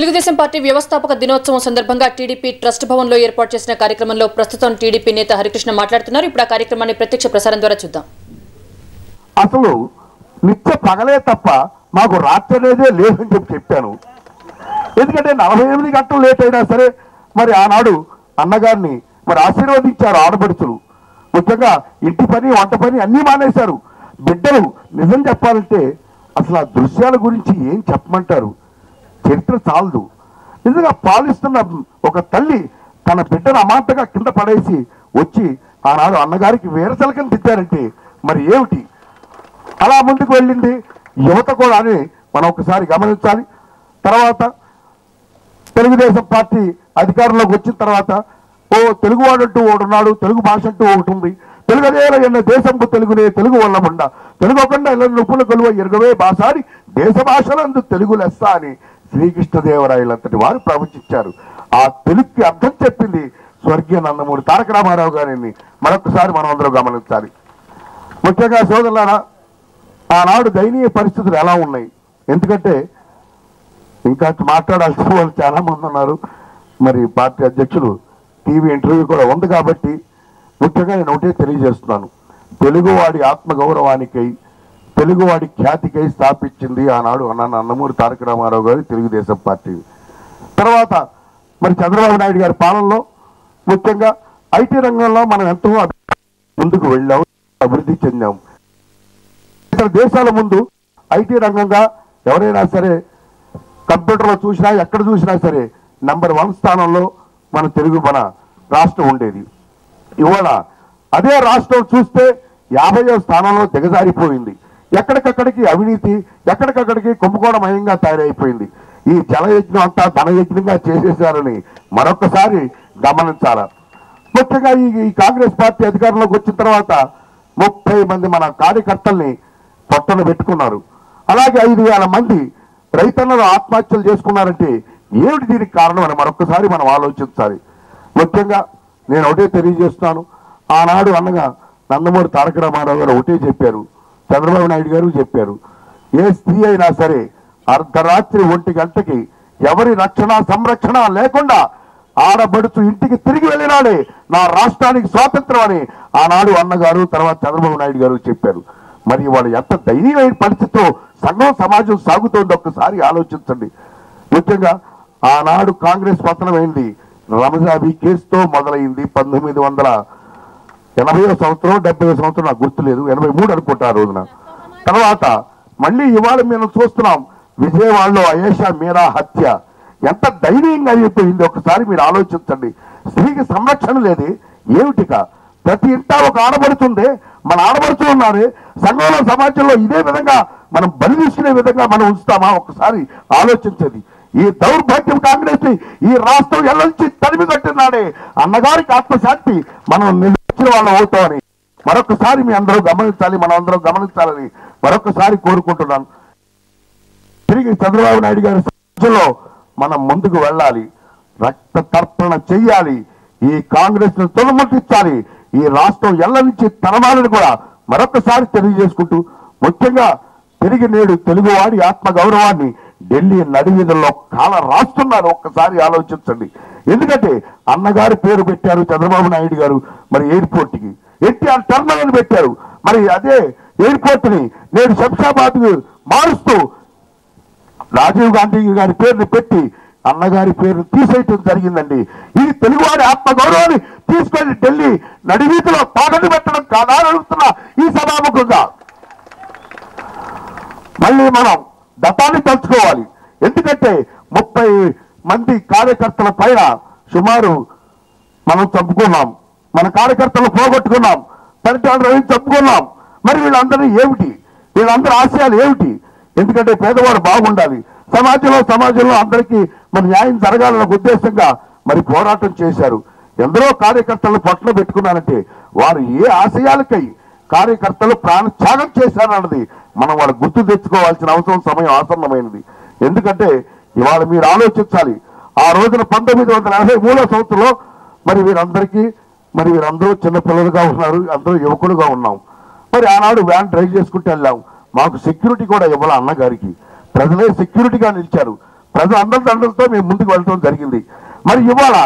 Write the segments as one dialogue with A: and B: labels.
A: Telugu Desam party వ్యవస్థాపక దినోత్సవం సందర్భంగా టీడీపీ ట్రస్ట్ భవన్లో ఏర్పాటు చేసిన కార్యక్రమంలో ప్రస్తుతం టీడీపీ నేత హరికృష్ణ మాట్లాడుతున్నారు. ఇప్పుడు ఆ కార్యక్రమాన్ని ప్రత్యక్ష ప్రసారం ద్వారా చూద్దాం.
B: అసలు నిత్య పగలే తప్ప మాకు రాత్రి అనేదే లేదని చెప్పాను. ఎందుకంటే 48 గంటలు లేట్ అయినా సరే మరి ఆనాడు అన్నగారిని మరి ఆశీర్వదించారు ఆడపడుచులు. ముఖ్యంగా ఇంటి పని వంట పని అన్నీ మానేశారు. బిడ్డలు నిజం చెప్పాలంటే అసలు ఆ దృశ్యాల గురించి ఏం చెప్పమంటారు, చరిత్ర చాలదు. నిజంగా పాలిస్తున్న ఒక తల్లి తన బిడ్డను అమాంతగా కింద పడేసి వచ్చి ఆనాడు అన్నగారికి వేరసలకని తిట్టారంటే మరి ఏమిటి? అలా ముందుకు వెళ్ళింది యువత కూడా అని మనం ఒకసారి గమనించాలి. తర్వాత తెలుగుదేశం పార్టీ అధికారంలోకి వచ్చిన తర్వాత తెలుగువాడు అంటూ ఒకటి ఉన్నాడు, తెలుగు భాష అంటూ ఒకటి ఉంది. తెలుగుదేల ఎన్న దేశంపు తెలుగునే తెలుగు వల్లబండ తెలుగొకండ ఇలా నుప్పుల కొలువ ఎరుగవే భాషాని దేశ భాషలందు తెలుగు లెస్స అని శ్రీకృష్ణదేవరాయలంతటి వారు ప్రవచించారు. ఆ తెలుగుకి అర్థం చెప్పింది స్వర్గీయ నందమూరి తారక రామారావు గారిని మరొకసారి మనం అందరూ గమనించాలి. ముఖ్యంగా సోదరులారా, ఆనాడు దయనీయ పరిస్థితులు ఎలా ఉన్నాయి? ఎందుకంటే ఇంకా మాట్లాడాల్సిన వాళ్ళు చాలా మంది ఉన్నారు. మరి పార్టీ అధ్యక్షులు టీవీ ఇంటర్వ్యూ కూడా ఉంది కాబట్టి ముఖ్యంగా నేను ఒకటే తెలియజేస్తున్నాను. తెలుగువాడి ఆత్మగౌరవానికై తెలుగువాడి ఖ్యాతికై స్థాపించింది ఆనాడు నందమూరి తారక రామారావు గారి తెలుగుదేశం పార్టీ. తర్వాత మరి చంద్రబాబు నాయుడు గారి పాలనలో ముఖ్యంగా ఐటీ రంగంలో మనం ఎంతో ముందుకు వెళ్ళాం, అభివృద్ధి చెందాం. ఇతర దేశాల ముందు ఐటీ రంగంగా ఎవరైనా సరే కంప్యూటర్లో చూసినా ఎక్కడ చూసినా సరే నెంబర్ 1 స్థానంలో మన రాష్ట్రం ఉండేది. ఇవాళ అదే రాష్ట్రం చూస్తే 50వ స్థానంలో దిగజారిపోయింది. ఎక్కడికక్కడికి అవినీతి, ఎక్కడికక్కడికి కుంభకోణమయంగా తయారైపోయింది. ఈ జలయజ్ఞం అంతా ధనయజ్ఞంగా చేసేసారని మరొకసారి గమనించాల. ముఖ్యంగా ఈ కాంగ్రెస్ పార్టీ అధికారంలోకి వచ్చిన తర్వాత 30 మంది మన కార్యకర్తల్ని పొట్టన పెట్టుకున్నారు. అలాగే 5,000 మంది రైతన్నలు ఆత్మహత్యలు చేసుకున్నారంటే ఏమిటి దీనికి కారణం అని మరొకసారి మనం ఆలోచించాలి. ముఖ్యంగా నేను ఒకటే తెలియజేస్తున్నాను. ఆనాడు అన్నగా నందమూరి తారక రామారావు గారు ఒకటే చెప్పారు, చంద్రబాబు నాయుడు గారు చెప్పారు, ఏ స్త్రీ అయినా సరే అర్ధరాత్రి 1 గంటకి ఎవరి రక్షణ సంరక్షణ లేకుండా ఆడబడుచు ఇంటికి తిరిగి వెళ్ళినాడే నా రాష్ట్రానికి స్వాతంత్రం అని ఆనాడు అన్నగారు తర్వాత చంద్రబాబు నాయుడు గారు చెప్పారు. మరి వాళ్ళు ఎంత దయనీయమైన పరిస్థితితో సంఘం సమాజం సాగుతోంది ఒక్కసారి ఆలోచించండి. ముఖ్యంగా ఆనాడు కాంగ్రెస్ పతనమైంది రమజాబీ కేసుతో మొదలైంది. 1980వ సంవత్సరం 70వ సంవత్సరం నాకు గుర్తులేదు, 83 అనుకుంటా ఆ రోజున. తర్వాత మళ్ళీ ఇవాళ మేము చూస్తున్నాం విజయవాడలో అయేషా మీరా హత్య ఎంత దయనీయంగా అయిపోయింది ఒకసారి మీరు ఆలోచించండి. స్త్రీకి సంరక్షణ లేదు ఏమిటిక? ప్రతి ఇంటా ఒక ఆడబడుతుంది, మన ఆడబడుతులు ఉన్నారు. సంఘంలో సమాజంలో ఇదే విధంగా మనం బలి తీసుకునే విధంగా మనం ఉంచుతామా? ఒకసారి ఆలోచించేది. ఈ దౌర్భాగ్యం కాంగ్రెస్ ఈ రాష్ట్రం ఎల్లంచి తరిమి కట్టినాడే అన్నగారికి ఆత్మశాంతి మనం నిలిచిన వాళ్ళం అవుతామని మరొకసారి మీ అందరూ గమనించాలి, మనం అందరం గమనించాలని మరొకసారి కోరుకుంటున్నాను. తిరిగి చంద్రబాబు నాయుడు గారి సమాజంలో మనం ముందుకు వెళ్ళాలి, రక్త తర్పణ చెయ్యాలి, ఈ కాంగ్రెస్ ను తొలముట్టించాలి, ఈ రాష్ట్రం ఎల్ల నుంచి తరమాలని కూడా మరొకసారి తెలియజేసుకుంటూ ముఖ్యంగా తిరిగి నేడు తెలుగువాడి ఆత్మ గౌరవాన్ని ఢిల్లీ నడివీధుల్లో కాల రాస్తున్నారు. ఒక్కసారి ఆలోచించండి. ఎందుకంటే అన్నగారి పేరు పెట్టారు చంద్రబాబు నాయుడు గారు, మరి ఎయిర్పోర్ట్ కి ఎన్టీఆర్ టెర్మినల్ పెట్టారు. మరి అదే ఎయిర్పోర్ట్ ని నేడు శంషాబాద్ మారుస్తూ రాజీవ్ గాంధీ గారి పేరుని పెట్టి అన్నగారి పేరు తీసేయటం జరిగిందండి. ఇది తెలుగువాడి ఆత్మ గౌరవాన్ని తీసుకెళ్లి ఢిల్లీ నడివీధిలో తాగని పెట్టడం కాదా అని అడుగుతున్నా ఈ సభాముఖంగా. మళ్ళీ మనం గతాన్ని తలుచుకోవాలి. ఎందుకంటే 30 మంది కార్యకర్తల పైన సుమారు మనం చంపుకున్నాం, మన కార్యకర్తలు పోగొట్టుకున్నాం, పరిటాల రవిని చంపుకున్నాం. మరి వీళ్ళందరూ ఏమిటి, వీళ్ళందరూ ఆశయాలు ఏమిటి? ఎందుకంటే పేదవాడు బాగుండాలి, సమాజంలో అందరికీ మరి న్యాయం జరగాలన్న ఉద్దేశంగా మరి పోరాటం చేశారు. ఎందరో కార్యకర్తలను పట్టున పెట్టుకున్నారంటే వారు ఏ ఆశయాలకై కార్యకర్తలు ప్రాణత్యాగం చేశారన్నది మనం వాళ్ళు గుర్తు తెచ్చుకోవాల్సిన అవసరం సమయం ఆసన్నమైనది. ఎందుకంటే ఇవాళ మీరు ఆలోచించాలి, ఆ రోజున 1983వ సంవత్సరంలో మరి వీరందరూ చిన్నపిల్లలుగా ఉన్నారు, అందరూ యువకులుగా ఉన్నాం. మరి ఆనాడు వ్యాన్ డ్రైవ్ చేసుకుంటూ వెళ్ళాం. మాకు సెక్యూరిటీ కూడా ఇవ్వాల అన్నగారికి, ప్రజలే సెక్యూరిటీగా నిలిచారు. ప్రజలందరి దండలతో మేము ముందుకు వెళ్ళడం జరిగింది. మరి ఇవాళ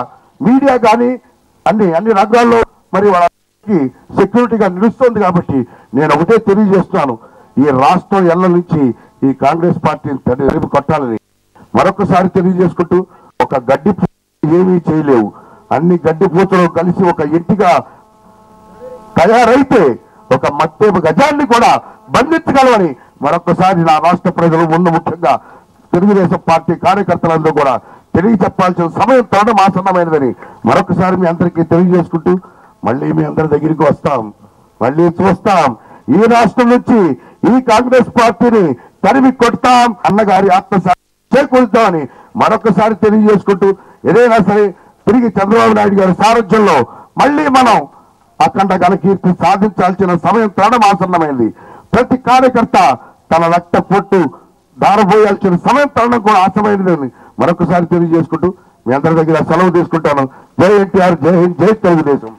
B: మీడియా కానీ అన్ని రంగాల్లో మరి వాళ్ళకి సెక్యూరిటీగా నిలుస్తుంది. కాబట్టి నేను ఒకటే తెలియజేస్తున్నాను, ఈ రాష్ట్రం ఎల్ల నుంచి ఈ కాంగ్రెస్ పార్టీని తరిమి కొట్టాలని మరొకసారి తెలియజేసుకుంటూ, ఒక గడ్డి ఏమీ చేయలేవు, అన్ని గడ్డి పూచలు కలిసి ఒక ఇంటిగా తయారైతే ఒక మత్తేపు గజాన్ని కూడా బంధించగలవని మరొకసారి నా రాష్ట్ర ప్రజలు ముందు ముఖ్యంగా తెలుగుదేశం పార్టీ కార్యకర్తలందరూ కూడా తెలియచెప్పాల్సిన సమయం తరడం ఆసన్నమైనదని మరొకసారి మీ అందరికీ తెలియజేసుకుంటూ, మళ్ళీ మీ అందరి దగ్గరికి వస్తాం, మళ్ళీ చూస్తాం, ఈ రాష్ట్రం నుంచి ఈ కాంగ్రెస్ పార్టీని తరిమి కొడతాం, అన్నగారి ఆత్మశాంతి చేకూరుతామని మరొకసారి తెలియజేసుకుంటూ, ఏదైనా సరే తిరిగి చంద్రబాబు నాయుడు గారి సారథ్యంలో మళ్ళీ మనం అఖండ ఘనకీర్తి సాధించాల్సిన సమయం తరడం ఆసన్నమైంది. ప్రతి కార్యకర్త తన రక్త పొట్టు దారబోయాల్సిన సమయం తరడం కూడా ఆసన్నమైనదని మరొకసారి తెలియజేసుకుంటూ మీ అందరి దగ్గర సెలవు తీసుకుంటాను. జై ఎన్టీఆర్, జై హింద్, జై తెలుగుదేశం.